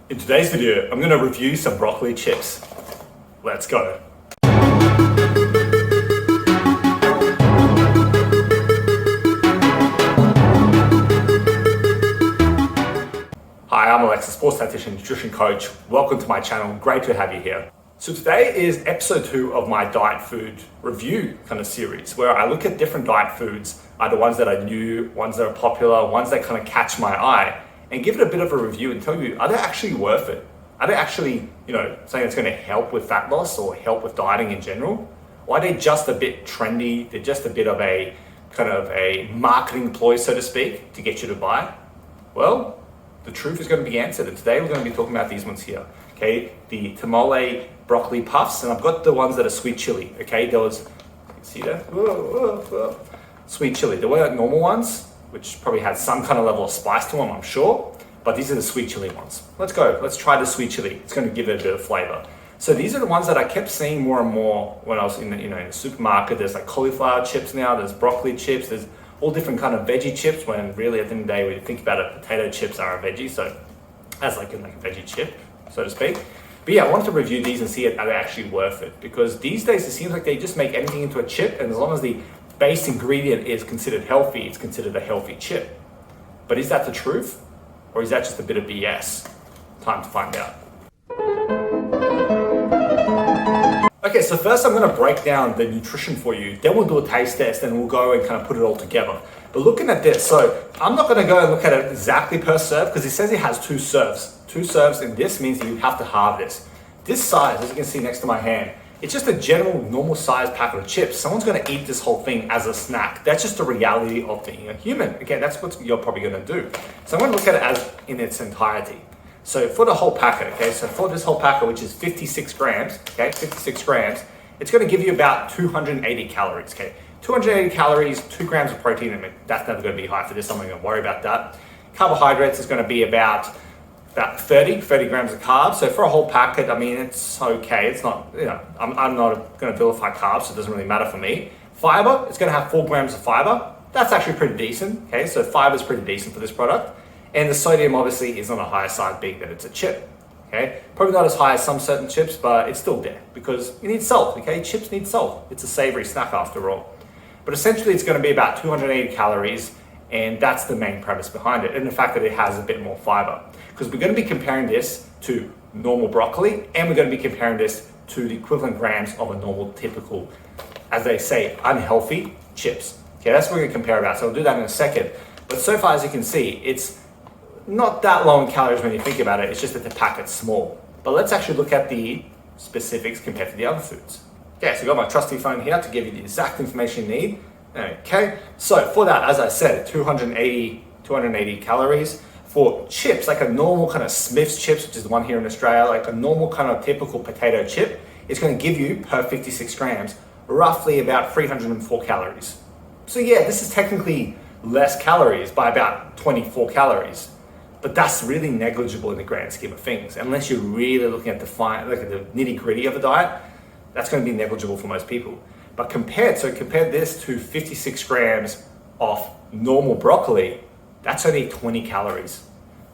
In today's video, I'm going to review some broccoli chips. Let's go. Hi, I'm Alex, a sports dietitian, nutrition coach. Welcome to my channel. Great to have you here. So today is episode 2 of my diet food review kind of series, where I look at different diet foods, either ones that are new, ones that are popular, ones that kind of catch my eye, and give it a bit of a review and tell you, are they actually worth it? Are they actually, something that's going to help with fat loss or help with dieting in general? Or are they just a bit trendy? They're just a bit of a kind of a marketing ploy, so to speak, to get you to buy? Well, the truth is going to be answered, and today we're going to be talking about these ones here. Okay, the Temole broccoli puffs, and I've got the ones that are sweet chili. Okay, those, you can see that? Whoa. Sweet chili. There were normal ones, which probably had some kind of level of spice to them, I'm sure. But these are the sweet chili ones. Let's go. Let's try the sweet chili. It's going to give it a bit of flavor. So these are the ones that I kept seeing more and more when I was in the supermarket. There's like cauliflower chips now. There's broccoli chips. There's all different kind of veggie chips. When really at the end of the day, when you think about it, potato chips are a veggie. So as like a veggie chip, so to speak. But yeah, I wanted to review these and see are they actually worth it? Because these days it seems like they just make anything into a chip, and as long as the base ingredient is considered healthy, it's considered a healthy chip. But is that the truth? Or is that just a bit of BS? Time to find out. Okay, so first I'm going to break down the nutrition for you. Then we'll do a taste test and we'll go and kind of put it all together. But looking at this, so I'm not going to go and look at it exactly per serve because it says it has 2 serves. 2 serves, and this means that you have to halve this. This size, as you can see next to my hand, it's just a general normal size packet of chips. Someone's going to eat this whole thing as a snack. That's just the reality of being a human. Okay, that's what you're probably going to do. So I'm going to look at it as in its entirety. So for the whole packet, okay, so for this whole packet, which is 56 grams, okay, 56 grams, it's going to give you about 280 calories, okay. 280 calories, 2 grams of protein. I mean, that's never going to be high for this. I'm not going to worry about that. Carbohydrates is going to be about 30 grams of carbs. So for a whole packet, I mean, it's okay. It's not, I'm not going to vilify carbs, so it doesn't really matter for me. Fiber, it's going to have 4 grams of fiber. That's actually pretty decent. Okay, so fiber is pretty decent for this product. And the sodium obviously is on the higher side, being that it's a chip. Okay, probably not as high as some certain chips, but it's still there because you need salt. Okay, chips need salt. It's a savory snack after all. But essentially, it's going to be about 280 calories, and that's the main premise behind it, and the fact that it has a bit more fiber. Because we're going to be comparing this to normal broccoli, and we're going to be comparing this to the equivalent grams of a normal, typical, as they say, unhealthy chips. Okay, that's what we're going to compare about. So I'll do that in a second. But so far, as you can see, it's not that low in calories when you think about it. It's just that the packet's small. But let's actually look at the specifics compared to the other foods. Okay, so I've got my trusty phone here to give you the exact information you need. Okay, so for that, as I said, 280 calories. For chips, like a normal kind of Smith's chips, which is the one here in Australia, like a normal kind of typical potato chip, it's going to give you, per 56 grams, roughly about 304 calories. So yeah, this is technically less calories by about 24 calories. But that's really negligible in the grand scheme of things. Unless you're really looking at the nitty gritty of a diet, that's going to be negligible for most people. But compare this to 56 grams of normal broccoli, that's only 20 calories.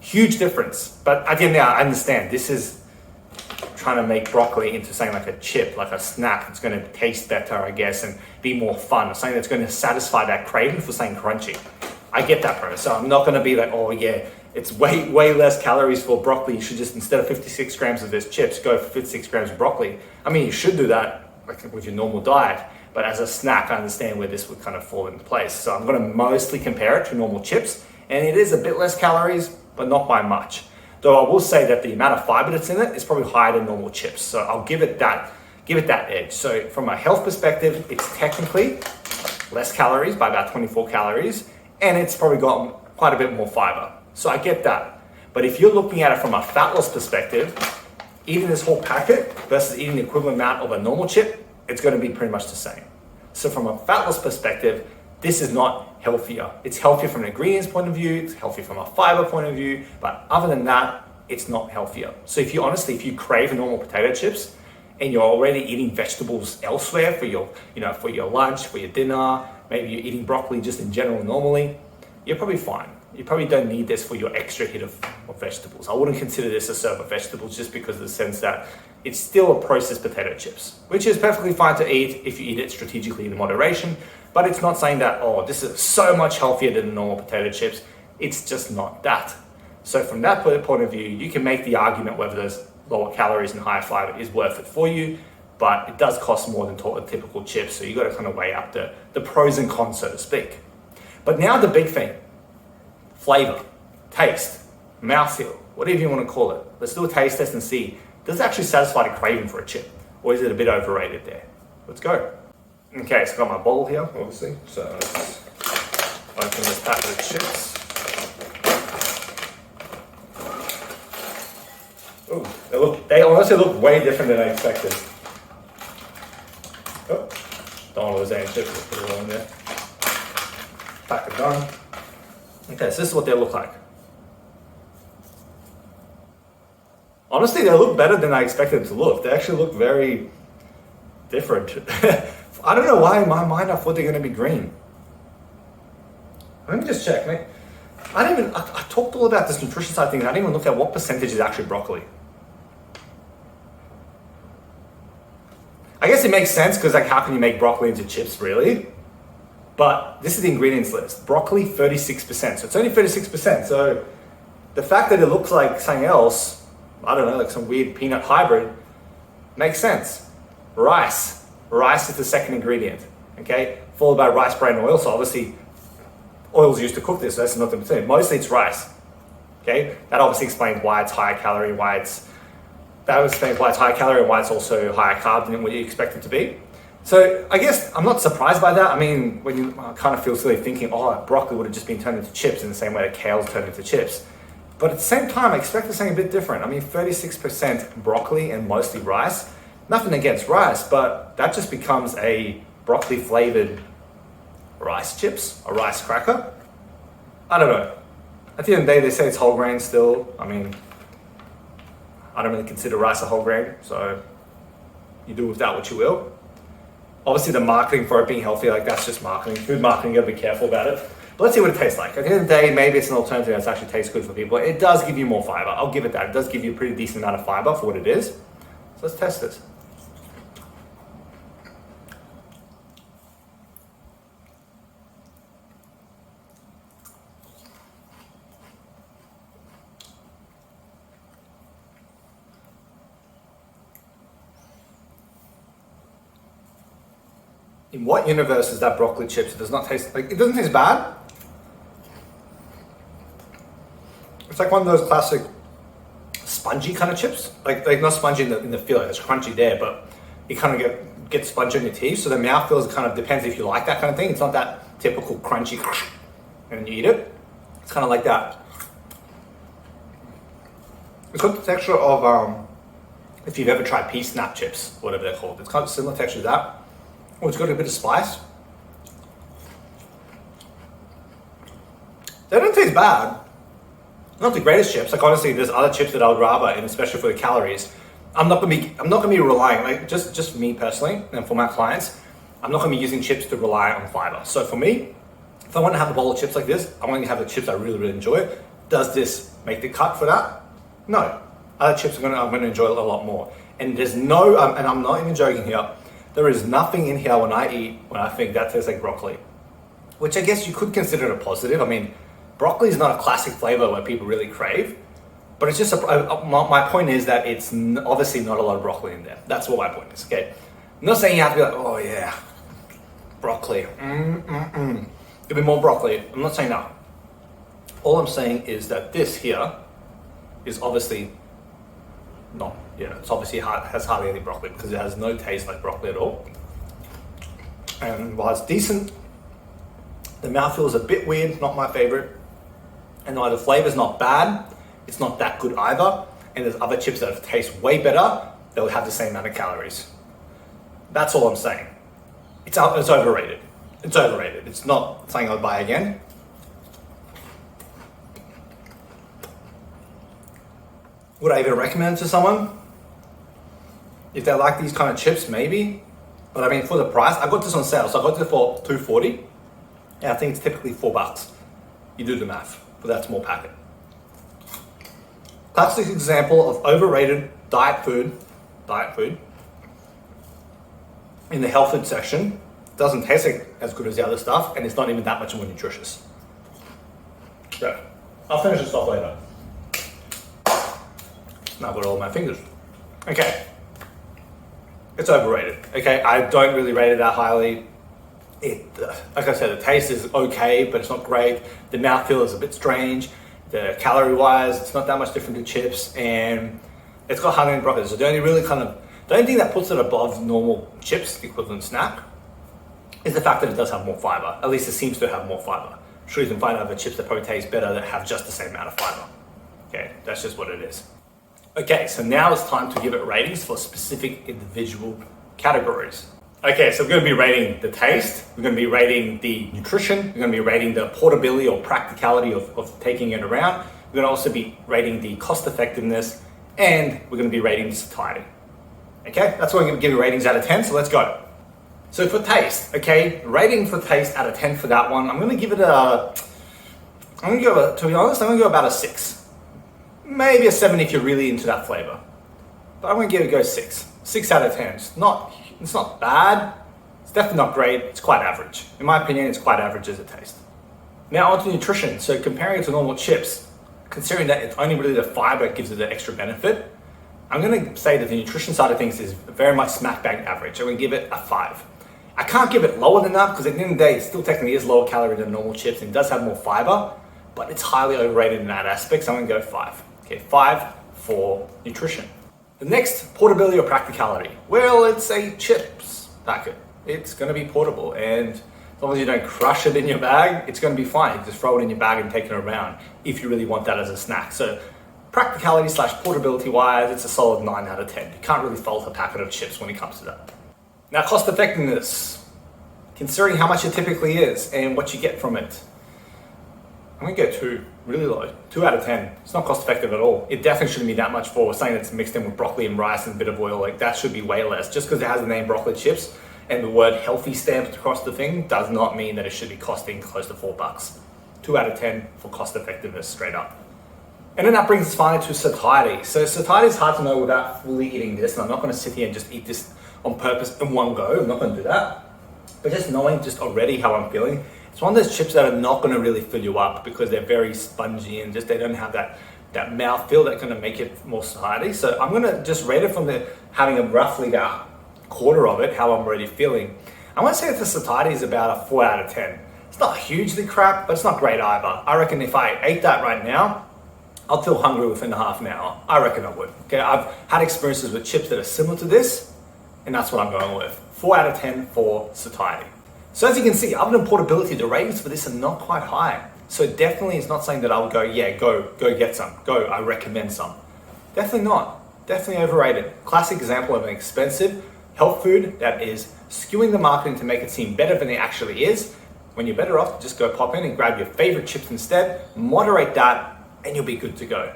Huge difference. But at the end of the day, I understand this is trying to make broccoli into something like a chip, like a snack that's going to taste better, I guess, and be more fun, something that's going to satisfy that craving for something crunchy. I get that premise. So I'm not going to be like, oh yeah, it's way less calories for broccoli. You should just, instead of 56 grams of this chips, go for 56 grams of broccoli. I mean, you should do that like with your normal diet, but as a snack, I understand where this would kind of fall into place. So I'm going to mostly compare it to normal chips, and it is a bit less calories, but not by much. Though I will say that the amount of fiber that's in it is probably higher than normal chips. So I'll give it that edge. So from a health perspective, it's technically less calories by about 24 calories, and it's probably got quite a bit more fiber. So I get that. But if you're looking at it from a fat loss perspective, eating this whole packet versus eating the equivalent amount of a normal chip, it's going to be pretty much the same. So from a fat loss perspective, this is not healthier. It's healthier from an ingredients point of view, it's healthier from a fiber point of view, but other than that, it's not healthier. So if you crave normal potato chips and you're already eating vegetables elsewhere for your lunch, for your dinner, maybe you're eating broccoli just in general normally, you're probably fine. You probably don't need this for your extra hit of vegetables. I wouldn't consider this a serve of vegetables just because of the sense that it's still a processed potato chips, which is perfectly fine to eat if you eat it strategically in moderation, but it's not saying that, oh, this is so much healthier than normal potato chips. It's just not that. So from that point of view, you can make the argument whether those lower calories and higher fiber is worth it for you, but it does cost more than typical chips, so you got to kind of weigh up the pros and cons, so to speak. But now the big thing, flavor, taste, mouthfeel, whatever you want to call it. Let's do a taste test and see, does it actually satisfy the craving for a chip? Or is it a bit overrated there? Let's go. Okay, so I've got my bowl here, obviously. So let's open this packet of chips. Oh, they honestly look way different than I expected. Oh, don't want to lose any chips, let's put it all in there. Packet done. Okay, so this is what they look like. Honestly, they look better than I expected them to look. They actually look very different. I don't know why in my mind I thought they're going to be green. Let me just check, mate. I talked all about this nutrition side thing. I didn't even look at what percentage is actually broccoli. I guess it makes sense because like how can you make broccoli into chips really? But this is the ingredients list. Broccoli, 36%. So it's only 36%. So the fact that it looks like something else, I don't know, like some weird peanut hybrid, makes sense. Rice. Rice is the second ingredient, okay? Followed by rice bran oil. So obviously, oil is used to cook this, so that's not the percent. Mostly it's rice, okay? That obviously explains why it's higher calorie, why it's higher calorie and why it's also higher carb than what you expect it to be. So I guess I'm not surprised by that. I mean, when you kind of feel silly thinking, oh, broccoli would have just been turned into chips in the same way that kale's turned into chips. But at the same time, I expect something a bit different. I mean, 36% broccoli and mostly rice. Nothing against rice, but that just becomes a broccoli flavored rice chips, a rice cracker. I don't know. At the end of the day, they say it's whole grain still. I mean, I don't really consider rice a whole grain, so you do with that what you will. Obviously the marketing for it being healthy, like that's just marketing. Food marketing, you gotta be careful about it. But let's see what it tastes like. At the end of the day, maybe it's an alternative that actually tastes good for people. It does give you more fiber. I'll give it that. It does give you a pretty decent amount of fiber for what it is. So let's test this. In what universe is that broccoli chips? It does not taste, like, it doesn't taste bad. It's like one of those classic spongy kind of chips. Like not spongy in the feel, it's crunchy there, but it kind of gets spongy in your teeth. So the mouth feels kind of depends if you like that kind of thing. It's not that typical crunchy and then you eat it. It's kind of like that. It's got the texture of, if you've ever tried pea snap chips, whatever they're called. It's kind of similar texture to that. Oh, it's got a bit of spice. They don't taste bad. Not the greatest chips. Like honestly, there's other chips that I would rather, and especially for the calories. I'm not gonna be relying, like just for me personally, and for my clients, I'm not gonna be using chips to rely on fiber. So for me, if I want to have a bowl of chips like this, I want to have the chips I really, really enjoy. Does this make the cut for that? No. Other chips I'm gonna enjoy a lot more. And there's no, and I'm not even joking here. There is nothing in here when I eat when I think that tastes like broccoli, which I guess you could consider a positive. I mean, broccoli is not a classic flavor where people really crave, but it's just my point is that it's obviously not a lot of broccoli in there. That's what my point is. Okay, I'm not saying you have to be like, oh yeah, broccoli. Give me more broccoli. I'm not saying that. All I'm saying is that this here is obviously not. Yeah, it's obviously has hardly any broccoli because it has no taste like broccoli at all. And while it's decent, the mouthfeel is a bit weird, not my favorite. And while the flavor's not bad, it's not that good either. And there's other chips that taste way better that would have the same amount of calories. That's all I'm saying. It's overrated. It's overrated. It's not something I'd buy again. Would I even recommend it to someone? If they like these kind of chips, maybe. But I mean, for the price, I got this on sale. So I got this for $2.40. And I think it's typically $4. You do the math. for that small packet. Classic example of overrated diet food in the health food section. Doesn't taste as good as the other stuff, and it's not even that much more nutritious. So, I'll finish this off later. Now I've got all my fingers. Okay. It's overrated. Okay, I don't really rate it that highly. Like I said, the taste is okay, but it's not great. The mouthfeel is a bit strange. The calorie-wise, it's not that much different to chips, and it's got honey and broccoli. So the only thing that puts it above normal chips equivalent snack is the fact that it does have more fiber. At least it seems to have more fiber. I'm sure you can find other chips that probably taste better that have just the same amount of fiber. Okay, that's just what it is. Okay, so now it's time to give it ratings for specific individual categories. Okay, so we're going to be rating the taste, we're going to be rating the nutrition, we're going to be rating the portability or practicality of taking it around, we're going to also be rating the cost effectiveness, and we're going to be rating the satiety. Okay, that's what I'm going to give you ratings out of 10, so let's go. So for taste, okay, rating for taste out of 10 for that one, I'm going to give it to be honest, I'm going to go about a 6. Maybe a 7 if you're really into that flavor. But I'm going to go 6. 6 out of 10. It's not bad. It's definitely not great. It's quite average. In my opinion, it's quite average as a taste. Now onto nutrition. So comparing it to normal chips, considering that it's only really the fiber that gives it the extra benefit, I'm going to say that the nutrition side of things is very much smack bang average. I'm going to give it a 5. I can't give it lower than that because at the end of the day, it still technically is lower calorie than normal chips and it does have more fiber, but it's highly overrated in that aspect, so I'm going to go 5. Okay, 5 for nutrition. The next, portability or practicality. Well, it's a chips packet. It's going to be portable, and as long as you don't crush it in your bag, it's going to be fine. You just throw it in your bag and take it around if you really want that as a snack. So practicality / portability wise, it's a solid 9 out of 10. You can't really fault a packet of chips when it comes to that. Now, cost effectiveness. Considering how much it typically is and what you get from it, I'm going to go 2, really low. 2 out of 10. It's not cost effective at all. It definitely shouldn't be that much for something that's mixed in with broccoli and rice and a bit of oil. Like that should be way less. Just because it has the name broccoli chips and the word healthy stamped across the thing does not mean that it should be costing close to $4. 2 out of 10 for cost effectiveness, straight up. And then that brings us finally to satiety. So satiety is hard to know without fully eating this, and I'm not going to sit here and just eat this on purpose in one go. I'm not going to do that. But just knowing just already how I'm feeling, it's one of those chips that are not going to really fill you up because they're very spongy and just they don't have that mouthfeel that's going to make it more satiety. So I'm going to just rate it from having a roughly about quarter of it, how I'm already feeling. I'm going to say that the satiety is about a 4 out of 10. It's not hugely crap, but it's not great either. I reckon if I ate that right now, I'll feel hungry within a half an hour. I reckon I would. Okay, I've had experiences with chips that are similar to this, and that's what I'm going with. 4 out of 10 for satiety. So as you can see, other than portability, the ratings for this are not quite high. So definitely it's not saying that I would go, yeah, go get some. Go, I recommend some. Definitely not. Definitely overrated. Classic example of an expensive health food that is skewing the marketing to make it seem better than it actually is. When you're better off, just go pop in and grab your favorite chips instead, moderate that, and you'll be good to go.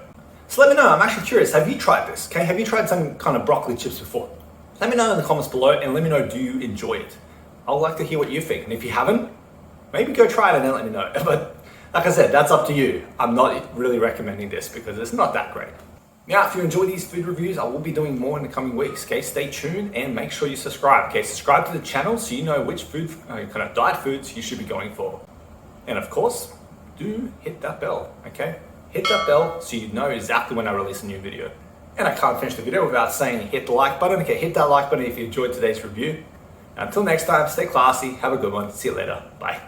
So let me know, I'm actually curious, have you tried this? Okay, have you tried some kind of broccoli chips before? Let me know in the comments below and let me know, do you enjoy it? I would like to hear what you think, and if you haven't, maybe go try it and then let me know. But like I said, that's up to you. I'm not really recommending this because it's not that great. Now, if you enjoy these food reviews, I will be doing more in the coming weeks, okay? Stay tuned and make sure you subscribe, okay? Subscribe to the channel so you know which food, kind of diet foods you should be going for. And of course, do hit that bell, okay? Hit that bell so you know exactly when I release a new video. And I can't finish the video without saying hit the like button. Okay, hit that like button if you enjoyed today's review. Until next time, stay classy, have a good one, see you later, bye.